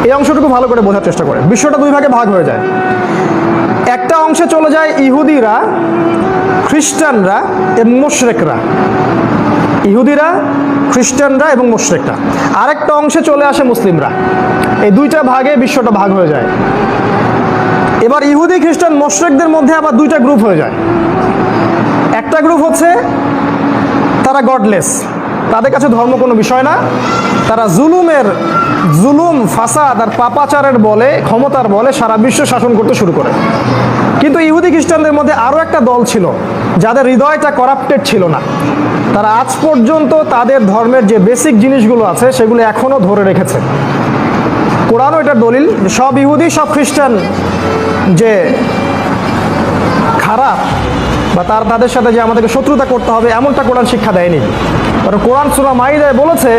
এই অংশটুকু ভালো করে বোঝার চেষ্টা করেন। বিশ্বটা দুই ভাগে ভাগ হয়ে যায়। একটা অংশে চলে যায় ইহুদিরা, খ্রিস্টানরা এবং মুশরিকরা। ইহুদিরা, খ্রিস্টানরা এবং মুশরিকরা। আরেকটা অংশে চলে আসে মুসলিমরা। এই দুইটা ভাগে বিশ্বটা ভাগ হয়ে যায়। এবার ইহুদি, খ্রিস্টান, মুশরিকদের মধ্যে আবার দুইটা গ্রুপ হয়ে যায়। একটা গ্রুপ হচ্ছে তারা গডলেস, তাদের কাছে ধর্ম কোনো বিষয় না, তারা জুলুম, ফাসাদ আর পাপাচারের বলে, ক্ষমতার বলে সারা বিশ্ব শাসন করতে শুরু করে। কিন্তু ইহুদি খ্রিস্টানদের মধ্যে আরও একটা দল ছিল যাদের হৃদয়টা করাপ্টেড ছিল না। তারা আজ পর্যন্ত তাদের ধর্মের যে বেসিক জিনিসগুলো আছে সেগুলো এখনও ধরে রেখেছে। কোরআনও এটার দলিল। সব ইহুদি, সব খ্রিস্টান যে খারাপ বা তাদের সাথে যে আমাদেরকে শত্রুতা করতে হবে এমনটা কোরআন শিক্ষা দেয়নি। কারণ কোরআন সূরা মাইদায় বলেছে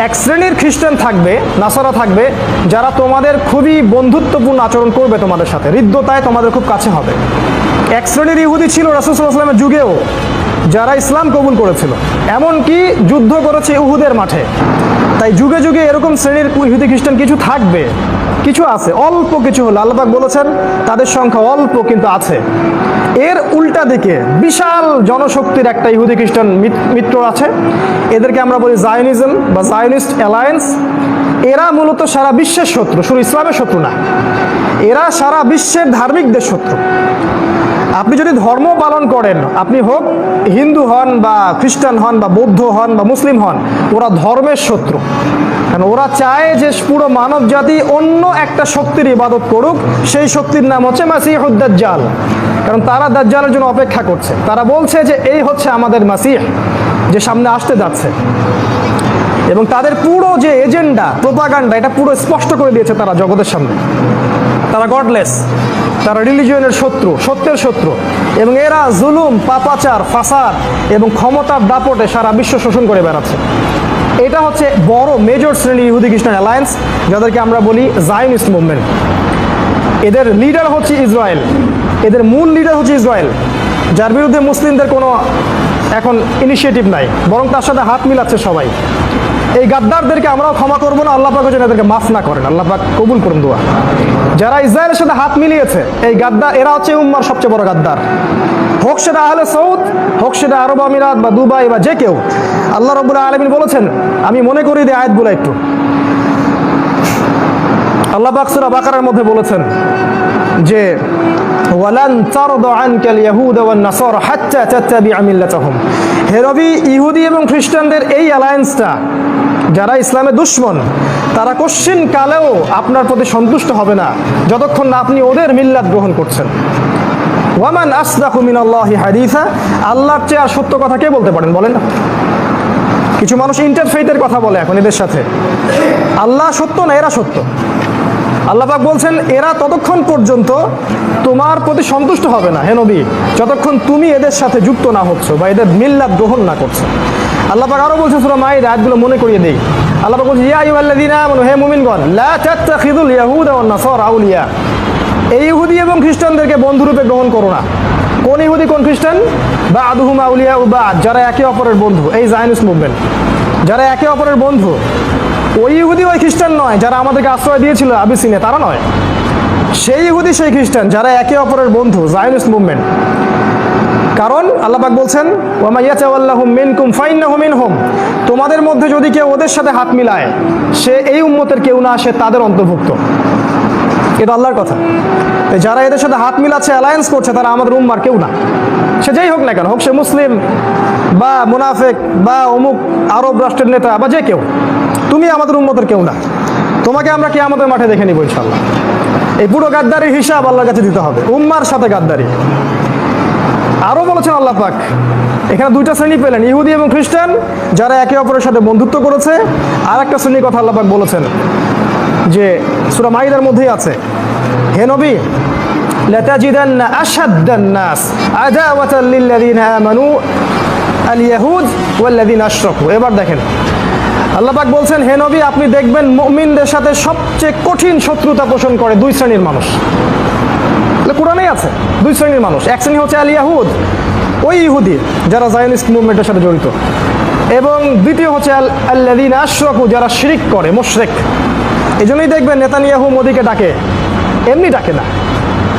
এক শ্রেণীর খ্রিস্টান থাকবে, নাসারা থাকবে, যারা তোমাদের খুবই বন্ধুত্বপূর্ণ আচরণ করবে, তোমাদের সাথে হৃদ্যতায় তোমাদের খুব কাছে হবে। এক শ্রেণীর ইহুদি ছিল রাসূল সাল্লাল্লাহু আলাইহি ওয়াসাল্লামের যুগেও, যারা ইসলাম কবুল করেছিল, এমনকি যুদ্ধ করেছে উহুদের মাঠে। তাই যুগে যুগে এরকম শ্রেণীর ইহুদি খ্রিস্টান কিছু থাকবে, কিছু আছে, অল্প কিছু হলো। আল্লাহ পাক বলেছেন তাদের সংখ্যা অল্প কিন্তু আছে। এর উল্টা দিকে বিশাল জনশক্তির একটা ইহুদি খ্রিস্টান মিত্র আছে, এদেরকে আমরা বলি জায়নিজম বা জায়নিস্ট অ্যালায়েন্স। এরা মূলত সারা বিশ্বের শত্রু, শুধু ইসলামের শত্রু না, এরা সারা বিশ্বের ধার্মিকদের শত্রু। আপনি যদি ধর্ম পালন করেন, আপনি হোক হিন্দু হন বা খ্রিস্টান হন বা বৌদ্ধ হন বা মুসলিম হন, ওরা ধর্মের শত্রু। কারণ ওরা চায় যে পুরো মানব জাতি অন্য একটা শক্তির ইবাদত করুক, সেই শক্তির নাম হচ্ছে মাসিহুদ দাজ্জাল। কারণ তারা দাজ্জালের জন্য অপেক্ষা করছে। তারা বলছে যে এই হচ্ছে আমাদের মাসিহ, যে সামনে আসতে যাচ্ছে। এবং তাদের পুরো যে এজেন্ডা, প্রোপাগান্ডা, এটা পুরো স্পষ্ট করে দিয়েছে তারা জগতের সামনে। তারা গডলেস, তারা রিলিজিয়নের শত্রু, সত্যের শত্রু, এবং এরা জুলুম, পাপাচার, ফাসাদ এবং ক্ষমতার দাপটে সারা বিশ্ব শোষণ করে বেড়াচ্ছে। এটা হচ্ছে বড় মেজর শ্রেণী ইহুদি খ্রিস্টান অ্যালায়েন্স, যাদেরকে আমরা বলি জায়নিস্ট মুভমেন্ট। এদের লিডার হচ্ছে ইসরায়েল, এদের মূল লিডার হচ্ছে ইসরায়েল, যার বিরুদ্ধে মুসলিমদের কোনো এখন ইনিশিয়েটিভ নাই, বরং তার সাথে হাত মিলাচ্ছে সবাই। এই গাদ্দারদেরকে আমরাও ক্ষমা করবো না, আল্লাহ পাক যেন এদেরকে মাফ না করেন। আল্লাহ পাক কবুল করুন দোয়া। যারা ইসরায়েলের সাথে হাত মিলিয়েছে, এই গাদ্দার, এরা হচ্ছে উম্মার সবচেয়ে বড় গাদ্দার। হোক সেটা আহলে সৌদ, হোক সেটা আরব আমিরাত বা দুবাই বা যে কেউ। আল্লাহ রাব্বুল আলামিন বলেছেন, আমি মনে করি দিই আয়াতগুলো একটু। আল্লাহ পাক সূরা বাকারার মধ্যে বলেছেন যে ওয়ালান তারদা আনকাল ইয়াহুদ ওয়ান নাসারা হাত্তা তাত্তাবিআ মিল্লাতাহুম। হে নবী, ইহুদি এবং খ্রিস্টানদের এই অ্যালায়েন্সটা, যারা ইসলামের দুশমন, তারা কোশ্চিন কালেও আপনার প্রতি সন্তুষ্ট হবে না যতক্ষণ না আপনি ওদের মিল্লাত গ্রহণ করছেন। ওয়ামান আসদাকু মিনাল্লাহি হাদিসা। আল্লাহর চেয়ে আর সত্য কথা কে বলতে পারেন বলেন? কিছু মানুষ ইন্টারফেথের কথা বলে এখন এদের সাথে। আল্লাহ সত্য না, এরা সত্য। আল্লাহ পাক বলছেন এরা ততক্ষণ পর্যন্ত তোমার প্রতি সন্তুষ্ট হবে না হে নবী, যতক্ষণ তুমি এদের সাথে যুক্ত না হচ্ছ বা এদের মিল্লাত গ্রহণ না করছো। আল্লাহ পাক আরো বলছেন সূরা মাইদা, আয়াতগুলো মনে করিয়ে দেই। আল্লাহ পাক বলছেন ইয়া আইয়ুহাল্লাযীনা আমানু, হে মুমিনগণ, লা তাত্তাখিযুল ইয়াহুদা ওয়ান নাসারা আউলিয়া। এই ইহুদি এবং খ্রিস্টানদেরকে বন্ধুরূপে গ্রহণ করো না। কোন ইহুদি কোন খ্রিস্টান? বা'দুহুম আউলিয়াউ বা'দ, যারা একে অপরের বন্ধু। এই জায়নিস্ট মুভমেন্ট, যারা একে অপরের বন্ধু। ওই ইহুদি ওই খ্রিস্টান নয় যারা আমাদেরকে আশ্রয় দিয়েছিল আবিসিনিয়া, তারা নয়। সেই ইহুদি সেই খ্রিস্টান যারা একে অপরের বন্ধু, জায়নিস্ট মুভমেন্ট। কারণ আল্লাহ পাক বলছেন ওয়া মা ইয়াতাওয়াল্লাহুম মিনকুম ফাইন্নাহু মিনহুম। তোমাদের মধ্যে যদি কেউ ওদের সাথে হাত মিলায়, সে এই উম্মতের কেউ না, সে তাদের অন্তর্ভুক্ত। এটা আল্লাহর কথা। যারা এদের সাথে হাত মিলাচ্ছে, অ্যালায়েন্স করছে, তারা আমাদের উম্মার কেউ না। সে যেই হোক না কেন, হোক সে মুসলিম বা মুনাফেক বা অমুক আরব রাষ্ট্রের নেতা বা যে কেউ, তুমি আমাদের উম্মতের কেউ না। তোমাকে আমরা কিয়ামতের মাঠে দেখে নিব ইনশাআল্লাহ। এই পুরো গাদ্দারির হিসাব আল্লাহর কাছে দিতে হবে, উম্মার সাথে গাদ্দারি। আরও বলেছেন আল্লাহ পাক, এখানে দুইটা শ্রেণী পেলেন, ইহুদি এবং খ্রিস্টান, যারা একে অপরের সাথে বন্ধুত্ব করেছে। আর একটা শ্রেণীর কথা আল্লাহ পাক বলেছেন যে সূরা মাইদার মধ্যেই আছে, হে নবী, লাতাজিদান্না আশাদ্দান নাস আদাওয়াতাল লিল্লাযীনা আমানু আল ইয়াহুদ ওয়াল্লাযীনা আশরাকু। এবার দেখেন আল্লাহ পাক বলছেন, হে নবী, আপনি দেখবেন মুমিনদের সাথে সবচেয়ে কঠিন শত্রুতা পোষণ করে দুই শ্রেণীর মানুষ। কোরআনেই আছে দুই শ্রেণীর মানুষ। এক শ্রেণী হচ্ছে আল ইয়াহুদ, ওই ইহুদি যারা জায়নিস্ট মুভমেন্টের সাথে জড়িত, এবং দ্বিতীয় হচ্ছে আল্লাযীনা আশরাকু, যারা শিরক করে, মুশরিক। এই জন্যই দেখবেন নেতানিয়াহু মোদিকে ডাকে, এমনি ডাকে না,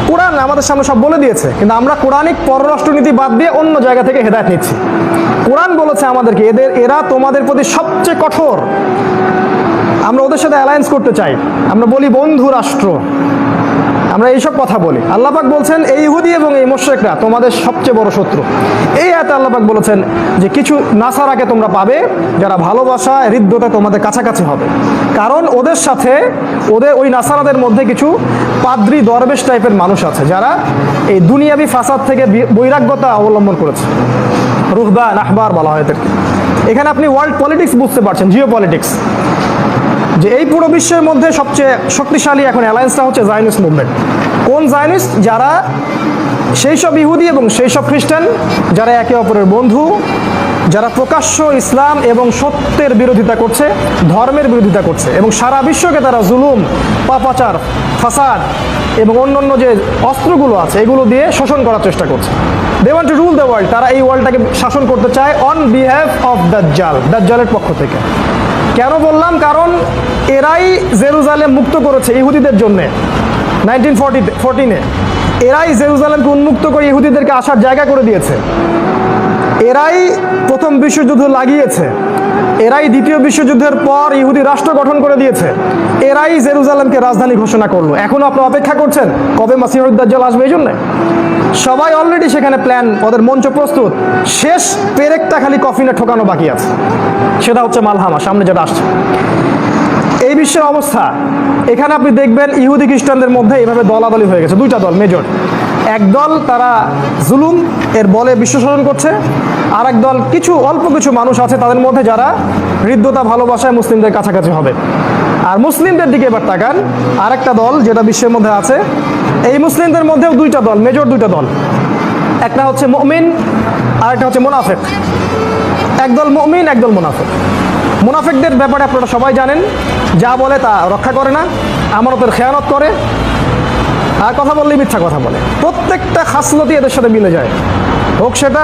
কোরআন আমাদের সামনে সব বলে দিয়েছে, কিন্তু আমরা কোরআনিক পররাষ্ট্রনীতি বাদ দিয়ে অন্য জায়গা থেকে হেদায়েত নিচ্ছি। কোরআন বলেছে আমাদেরকে এরা তোমাদের প্রতি সবচেয়ে কঠোর, আমরা ওদের সাথে অ্যালায়েন্স করতে চাই, আমরা বলি বন্ধু রাষ্ট্র, আমরা এইসব কথা বলি। আল্লাহ পাক বলছেন এই ইহুদি এবং এই মুশরিকরা তোমাদের সবচেয়ে বড় শত্রু। এই আয়াতে আল্লাহ পাক বলেছেন যে কিছু নাসারাকে তোমরা পাবে যারা ভালোবাসা হৃদ্যতা তোমাদের কাছাকাছি হবে, কারণ ওদের সাথে ওই নাসারাদের মধ্যে কিছু পাদ্রী দরবেশ টাইপের মানুষ আছে যারা এই দুনিয়াবি ফাসাদ থেকে বৈরাগ্যতা অবলম্বন করেছে। রুহবান আহবার বলা হয় এদেরকে। এখানে আপনি ওয়ার্ল্ড পলিটিক্স বুঝতে পারছেন, জিও পলিটিক্স, যে এই পুরো বিশ্বের মধ্যে সবচেয়ে শক্তিশালী এখন অ্যালায়েন্সটা হচ্ছে জায়নিস্ট মুভমেন্ট। কোন জায়নিস্ট? যারা সেই সব ইহুদি এবং সেই সব খ্রিস্টান যারা একে অপরের বন্ধু, যারা প্রকাশ্য ইসলাম এবং সত্যের বিরোধিতা করছে, ধর্মের বিরোধিতা করছে, এবং সারা বিশ্বকে তারা জুলুম, পাপাচার, ফাসাদ এবং অন্যান্য যে অস্ত্রগুলো আছে এগুলো দিয়ে শোষণ করার চেষ্টা করছে। They want to rule the world. তারা এই ওয়ার্ল্ডটাকে শাসন করতে চায় অন বিহাফ অফ দাজ্জাল, দাজ্জালের পক্ষ থেকে। কেন বললাম? কারণ এরাই জেরুজালেম মুক্ত করেছে ইহুদিদের জন্যে 1914-এ। এরাই জেরুজালেমকে উন্মুক্ত করে ইহুদিদেরকে আসার জায়গা করে দিয়েছে। এরাই প্রথম বিশ্বযুদ্ধ লাগিয়েছে, এরাই দ্বিতীয় বিশ্বযুদ্ধের পর ইহুদি রাষ্ট্র গঠন করে দিয়েছে, এরাই জেরুজালেমকে রাজধানী ঘোষণা করলো। এখনো আপনারা অপেক্ষা করছেন কবে মাসিহুদ দাজ্জাল আসবে? এই জন্য সবাই অলরেডি সেখানে প্ল্যান, ওদের মঞ্চ প্রস্তুত। শেষ পেরেকটা খালি কফিনে ঠোকানো বাকি আছে, সেটা হচ্ছে মালহামা, সামনে যেটা আসছে। এই বিশ্বের অবস্থা, এখানে আপনি দেখবেন ইহুদি খ্রিস্টানদের মধ্যে এইভাবে দলাদলি হয়ে গেছে। দুইটা দল মেজর, এক দল তারা জুলুম এর বলে বিশ্ব শাসন করছে, আর এক দল কিছু অল্প কিছু মানুষ আছে তাদের মধ্যে যারা হৃদ্যতা ভালোবাসায় মুসলিমদের কাছাকাছি হবে। আর মুসলিমদের দিকে এবার তাকান, আরেকটা দল যেটা বিশ্বের মধ্যে আছে, এই মুসলিমদের মধ্যেও দুইটা দল, মেজর দুইটা দল, একটা হচ্ছে মুমিন আর একটা হচ্ছে মুনাফিক। একদল মুমিন, একদল মুনাফিক। মুনাফিকদের ব্যাপারে আপনারা সবাই জানেন, যা বলে তা রক্ষা করে না, আমানতের খেয়ানত করে, আর কথা বললেই মিথ্যা কথা বলে। প্রত্যেকটা খাসলতই এদের সাথে মিলে যায়, হোক সেটা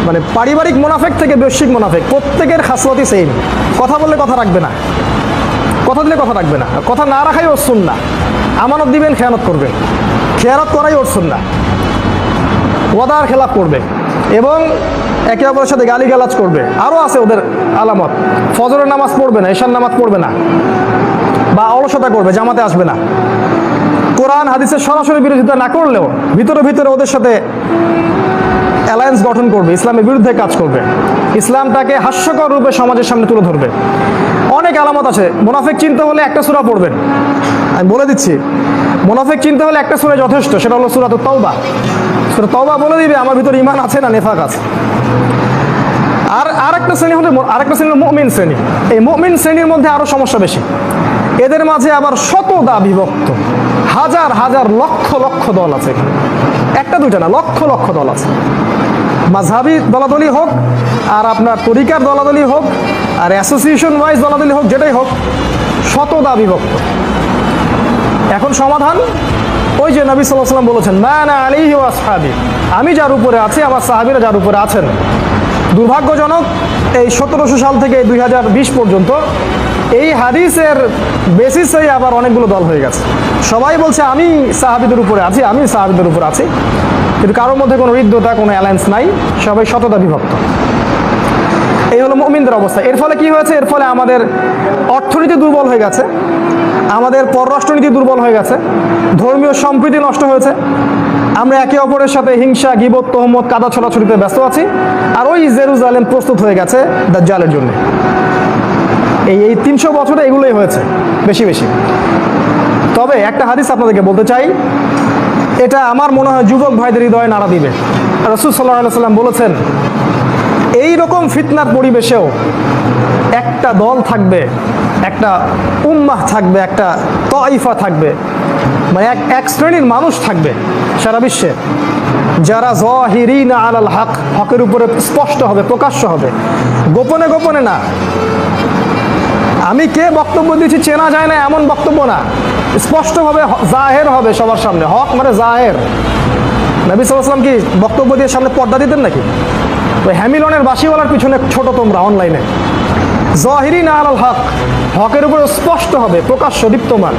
মানে পারিবারিক মুনাফিক থেকে বৈশ্বিক মুনাফিক, প্রত্যেকের খাসলতই সেম। কথা বললে কথা রাখবে না, কথা দিলে কথা রাখবে না, কথা না রাখাই ওর সুন্নাহ। আমানত দিবেন, খেয়ানত করবেন, খেয়ানত করাই ওর সুন্নাহ। ওয়াদার খেলাপ করবে এবং একে অপরের সাথে গালিগালাজ করবে। আরও আছে ওদের আলামত, ফজরের নামাজ পড়বে না, এশার নামাজ পড়বে না, বা অলসতা করবে, জামাতে আসবে না। কোরআন হাদিসের সরাসরি বিরোধিতা না করলেও ভিতরে ভিতরে ওদের সাথে অ্যালায়েন্স গঠন করবে, ইসলামের বিরুদ্ধে কাজ করবে, ইসলামটাকে হাস্যকর রূপে সমাজের সামনে তুলে ধরবে। অনেক আলামত আছে। মুনাফিক চিনতে হলে একটা সূরা পড়বেন, আমি বলে দিচ্ছি, মুনাফিক চিনতে হলে একটা সূরা যথেষ্ট, সেটা হলো সূরাতুত তাওবা। সূরা তাওবা বলে দিবে আমার ভিতরে ঈমান আছে না নিফাক আছে। আর আরেকটা শ্রেণী হলো মুমিন শ্রেণী। এই মুমিন শ্রেণীর মধ্যে আরো সমস্যা বেশি। এদের মাঝে আবার শতদা বিভক্ত, হাজার হাজার লক্ষ লক্ষ দল আছে। একটা দুইটা না, লক্ষ লক্ষ দল আছে। মাযহাবী দলাদলি হোক, আর আপনার তরিকার দলাদলি হোক, আর অ্যাসোসিয়েশন ওয়াইজ দলাদলি হোক, যেটাই হোক, শতদা বিভক্ত। এখন সমাধান ওই যে নবী সাল্লাল্লাহু আলাইহি ওয়াসাল্লাম বলেছেন, মা আনা আলাইহি ওয়া আসহাবি, আমি যার উপরে আছি আমার সাহাবীরা যার উপরে আছেন। দুর্ভাগ্যজনক, এই 1700 সাল থেকে 2020 পর্যন্ত এই হাদিসের বেসিসেই আবার অনেকগুলো দল হয়ে গেছে। সবাই বলছে আমি সাহাবীদের উপরে আছি, আমি সাহাবীদের উপরে আছি, কিন্তু কারোর মধ্যে কোনো হৃদ্যতা, কোনো অ্যালায়েন্স নাই, সবাই শতদা বিভক্ত। এই হলো মুমিনদের অবস্থা। এর ফলে কি হয়েছে? এর ফলে আমাদের অর্থনীতি দুর্বল হয়ে গেছে, আমাদের পররাষ্ট্রনীতি দুর্বল হয়ে গেছে, ধর্মীয় সম্প্রীতি নষ্ট হয়েছে। আমরা একে অপরের সাথে হিংসা, গীবত, তহমত, কাদা ছড়াছড়িতে ব্যস্ত আছি। আর ওই জেরুজালেম প্রস্তুত হয়ে গেছে দাজ্জালের জন্য। এই 300 বছরে এগুলোই হয়েছে বেশি বেশি। তবে একটা হাদিস আপনাদেরকে বলতে চাই, এটা আমার মনে হয় যুবক ভাইদের হৃদয়ে নাড়া দিবে। রাসূল সাল্লাল্লাহু আলাইহি ওয়াসাল্লাম বলেছেন, এই রকম ফিতনার পরিবেশেও একটা দল থাকবে, একটা উম্মাহ থাকবে, একটা তাইফা থাকবে, মানে এক শ্রেণীর মানুষ থাকবে সারা বিশ্বে, যারা যাহিরিনা আলাল হক, হকের উপরে স্পষ্ট হবে, প্রকাশ্য হবে, গোপনে গোপনে না। আমি কে বক্তব্য দিচ্ছি চেনা যায় না এমন বক্তব্য না, স্পষ্টভাবে জাহের হবে সবার সামনে। হক মানে জাহের। নবী সাল্লাল্লাহু আলাইহি ওয়াসাল্লাম কি বক্তব্য দিয়ে সামনে পর্দা দিতেন নাকি? ওই হ্যামিলনের বাঁশিওয়ালার পিছনে ছোট তোমরা অনলাইনে, যাহিরিনা আলাল হক, হকের উপর স্পষ্ট হবে, প্রকাশ্য দীপ্তমান।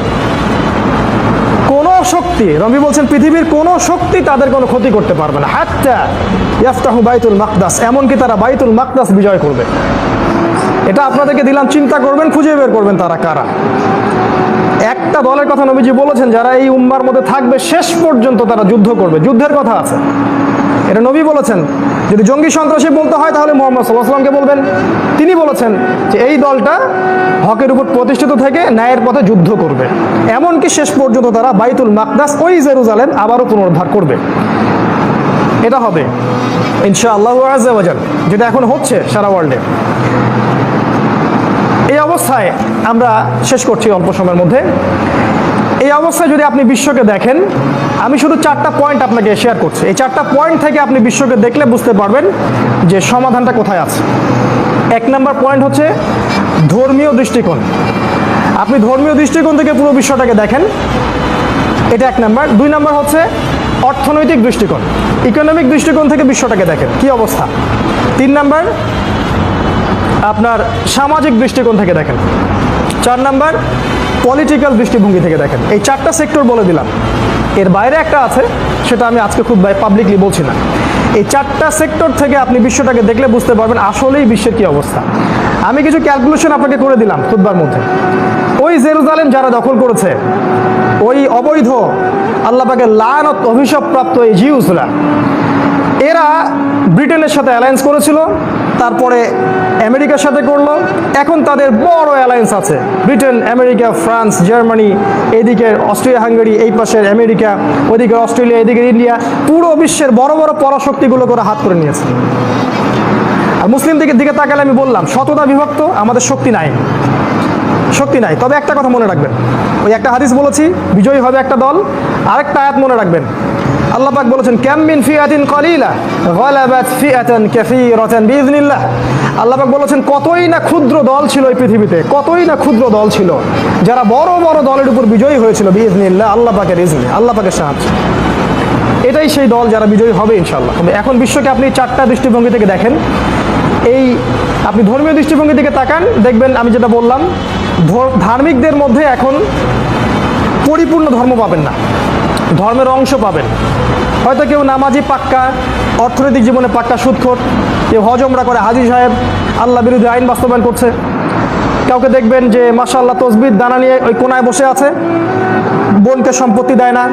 কোন শক্তি, নবী বলছেন পৃথিবীর কোন শক্তি তাদের কোনো ক্ষতি করতে পারবে না। হাত্তা ইয়াফতাহু বাইতুল মাকদাস, এমনকি তারা বাইতুল মাকদাস বিজয় করবে। এটা আপনাদেরকে দিলাম, চিন্তা করবেন, খুঁজে বের করবেন তারা কারা। একটা দলের কথা নবীজি বলেছেন, যারা এই উম্মার মধ্যে থাকবে শেষ পর্যন্ত তারা যুদ্ধ করবে, যুদ্ধের কথা আছে, এটা নবী বলেছেন। যদি জঙ্গি সন্ত্রাসী বলতে হয় তাহলে মুহাম্মদ সাল্লাল্লাহু আলাইহি ওয়াসাল্লামকে বলবেন। তিনি বলেছেন যে এই দলটা হকের উপর প্রতিষ্ঠিত থেকে ন্যায়ের পথে যুদ্ধ করবে, এমনকি শেষ পর্যন্ত তারা বাইতুল মাকদাস, ওই জেরুজালেম আবারও পুনরুদ্ধার করবে। এটা হবে ইনশাআল্লাহু আযজা ওয়া জাল, যেটা এখন হচ্ছে সারা ওয়ার্ল্ডে। এই অবস্থায় আমরা শেষ করছি অল্প সময়ের মধ্যে। এই অবস্থায় যদি আপনি বিশ্বকে দেখেন, আমি শুধু 4টা পয়েন্ট আপনাকে শেয়ার করছি। এই 4টা পয়েন্ট থেকে আপনি বিশ্বকে দেখলে বুঝতে পারবেন যে সমাধানটা কোথায় আছে। 1 নম্বর পয়েন্ট হচ্ছে ধর্মীয় দৃষ্টিকোণ। আপনি ধর্মীয় দৃষ্টিকোণ থেকে পুরো বিশ্বটাকে দেখেন, এটা 1 নম্বর। 2 নম্বর হচ্ছে অর্থনৈতিক দৃষ্টিকোণ, ইকোনমিক দৃষ্টিকোণ থেকে বিশ্বটাকে দেখেন কি অবস্থা। 3 নম্বর আপনার সামাজিক দৃষ্টিকোণ থেকে দেখেন। 4 নম্বর পলিটিক্যাল দৃষ্টিভঙ্গি থেকে দেখেন। এই 4টা সেক্টর বলে দিলাম, এর বাইরে একটা আছে, সেটা আমি আজকে খুব পাবলিকলি বলছি না। এই 4টা সেক্টর থেকে আপনি বিশ্বটাকে দেখলে বুঝতে পারবেন আসলেই বিশ্বের কি অবস্থা। আমি কিছু ক্যালকুলেশন আপনাকে করে দিলাম খুতবার মধ্যে। ওই জেরুজালেম যারা দখল করেছে, ওই অবৈধ আল্লাহ পাকের লানত অভিশাপ প্রাপ্ত এই জিউসরা, এরা ব্রিটেনের সাথে অ্যালায়েন্স করেছিল, তারপরে আমেরিকার সাথে করলো। এখন তাদের বড় অ্যালায়েন্স আছে, ব্রিটেন, আমেরিকা, ফ্রান্স, জার্মানি, এইদিকে অস্ট্রিয়া হাঙ্গেরি, এই পাশের আমেরিকা, ওইদিকে অস্ট্রেলিয়া, এইদিকে ইন্ডিয়া, পুরো বিশ্বের বড় বড় পরাশক্তিগুলো করে হাত করে নিয়েছে। আর মুসলিম দিকে তাকালে আমি বললাম শততা বিভক্ত, আমাদের শক্তি নাই, শক্তি নাই। তবে একটা কথা মনে রাখবেন, ওই একটা হাদিস বলেছি, বিজয়ী হবে একটা দল। আরেকটা আয়াত মনে রাখবেন, আল্লাহ পাক বলেছেন কাম মিন ফিআতিন কালিলা গালাবাত ফিআতান কাসীরাতান বিইذনিল্লাহ। আল্লাহ পাক বলেছেন কতই না ক্ষুদ্র দল ছিল এই পৃথিবীতে, কতই না ক্ষুদ্র দল ছিল যারা বড় বড় দলের উপর বিজয়ী হয়েছিল বিইذনিল্লাহ, আল্লাহ পাকের ইজনে, আল্লাহ পাকের সাহায্যে। এটাই সেই দল যারা বিজয়ী হবে ইনশাআল্লাহ। তবে এখন বিশ্বকে আপনি 4টা দৃষ্টিভঙ্গি থেকে দেখেন। এই আপনি ধর্মীয় দৃষ্টিভঙ্গি থেকে তাকান, দেখবেন আমি যেটা বললাম, ধার্মিকদের মধ্যে এখন পরিপূর্ণ ধর্ম পাবেন না, ধর্মের অংশ পাবেন। হয়তো কেউ নামাজি পাক্কা, অর্থনৈতিক জীবনে পাক্কা সুদখোর, কেউ হজমরা করে হাজি সাহেব, আল্লাহ বিরোধী আইন বাস্তবায়ন করছে। কাউকে দেখবেন যে মাশাআল্লাহ তসবির দানা নিয়ে ওই কোনায় বসে আছে, বোনকে সম্পত্তি দেয় না,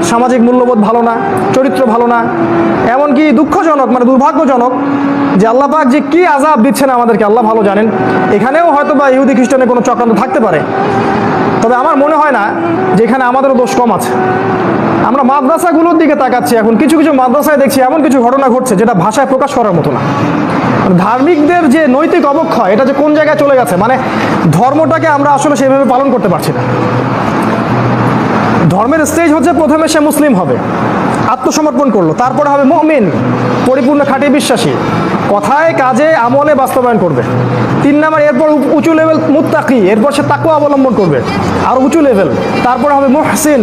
সামাজিক মূল্যবোধ ভালো না, চরিত্র ভালো না। এমনকি দুঃখজনক, মানে দুর্ভাগ্যজনক যে আল্লাহ পাক যে কি আযাব দিচ্ছেন আমাদেরকে আল্লাহ ভালো জানেন। এখানেও হয়তো বা ইহুদি খ্রিস্টানের কোনো চক্রান্ত থাকতে পারে, তবে আমার মনে হয় না যে এখানে আমাদেরও দোষ কম আছে। আমরা মাদ্রাসাগুলোর দিকে তাকাচ্ছি, এখন কিছু কিছু মাদ্রাসায় দেখছি এমন কিছু ঘটনা ঘটছে যেটা ভাষায় প্রকাশ করার মতো না। ধার্মিকদের যে নৈতিক অবক্ষয়, এটা যে কোন জায়গায় চলে গেছে, মানে ধর্মটাকে আমরা আসলে সেভাবে পালন করতে পারছি না। ধর্মের স্টেজ হচ্ছে প্রথমে সে মুসলিম হবে, আত্মসমর্পণ করলো, তারপরে হবে মুমিন, পরিপূর্ণ খাঁটি বিশ্বাসী, কথায় কাজে আমলে বাস্তবায়ন করবে। 3 নাম্বার, এরপর উঁচু লেভেল মুত্তাকি, এরপর সে তাকওয়া অবলম্বন করবে, আর উঁচু লেভেল। তারপরে হবে মুহসিন,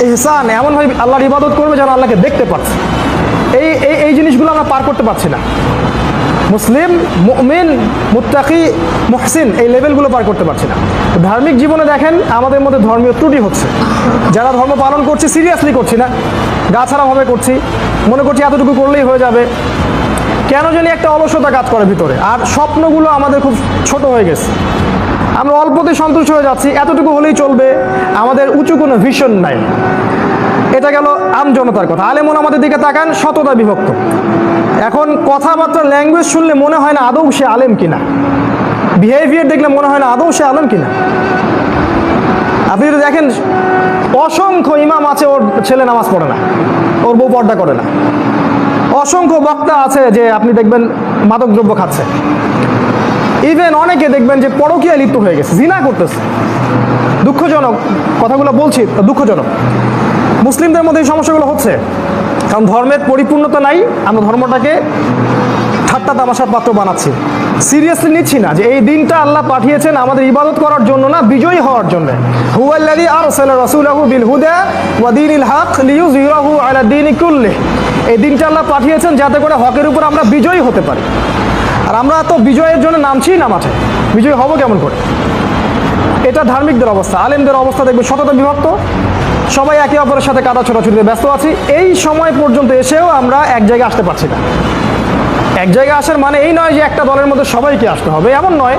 ইহসান, এমনভাবে আল্লাহর ইবাদত করবে যেন আল্লাহকে দেখতে পাচ্ছে। এই জিনিসগুলো আমরা পার করতে পারছি না। মুসলিম, মুমিন, মুত্তাকি, মুহসিন, এই লেভেলগুলো পার করতে পারছি না। ধার্মিক জীবনে দেখেন আমাদের মধ্যে ধর্মীয় ত্রুটি হচ্ছে। যারা ধর্ম পালন করছি সিরিয়াসলি করছি না, গা ছাড়াভাবে করছি, মনে করছি এতটুকু করলেই হয়ে যাবে। কেন জানি একটা অলসতা কাজ করে ভিতরে, আর স্বপ্নগুলো আমাদের খুব ছোট হয়ে গেছে। আমরা অল্পতে সন্তুষ্ট হয়ে যাচ্ছি, এতটুকু হলেই চলবে, আমাদের উঁচু কোনো ভিশন নাই। এটা গেল আম জনতার কথা। আলেমন আমাদের দিকে তাকান, শততা বিভক্ত। এখন কথাবার্তা, ল্যাঙ্গুয়েজ শুনলে মনে হয় না আদৌ সে আলেম কিনা, বিহেভিয়ার দেখলে মনে হয় না আদৌ সে আলেম কিনা। আপনি যদি দেখেন অসংখ্য ইমাম আছে, ওর ছেলে নামাজ পড়ে না, ওর বউ পর্দা করে না। অসংখ্য বক্তা আছে যে আপনি দেখবেন মাদকদ্রব্য খাচ্ছে। ইভেন অনেকে দেখবেন যে পরকীয়ায় লিপ্ত হয়ে গেছে, জিনা করতেছে। দুঃখজনক কথাগুলো বলছি, দুঃখজনক। মুসলিমদের মধ্যে এই সমস্যাগুলো হচ্ছে কারণ ধর্মের পরিপূর্ণতা নাই। আমরা ধর্মটাকে ঠাট্টা তামাশার পাত্র বানাচ্ছি, সিরিয়াসলি নিচ্ছি না যে এই দিনটা আল্লাহ পাঠিয়েছেন আমাদের ইবাদত করার জন্য না, বিজয়ী হওয়ার জন্য। হুয়াল্লাযী আরসালা রাসূলাহু বিল হুদা ওয়া দীনিল হক লিইয়ুযহিরাহু আলা দীনি কুল্লিহি। এই দিনটা আল্লাহ পাঠিয়েছেন যাতে করে হকের উপর আমরা বিজয়ী হতে পারি। আর আমরা তো বিজয়ের জন্য নামছি না মাঠে। বিজয়ী হব কেমন করে? এটা ধার্মিকদের অবস্থা। আলেমদের অবস্থা দেখবে শততা বিভক্ত, সবাই একে অপরের সাথে কাদা ছোটাছুটিতে ব্যস্ত আছি। এই সময় পর্যন্ত এসেও আমরা এক জায়গায় আসতে পারছি না। এক জায়গায় আসার মানে এই নয় যে একটা দলের মধ্যে সবাইকে আসতে হবে, এমন নয়।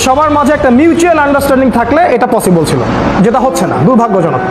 সবার মাঝে একটা মিউচুয়াল আন্ডারস্ট্যান্ডিং থাকলে এটা পসিবল ছিল, যেটা হচ্ছে না, দুর্ভাগ্যজনক।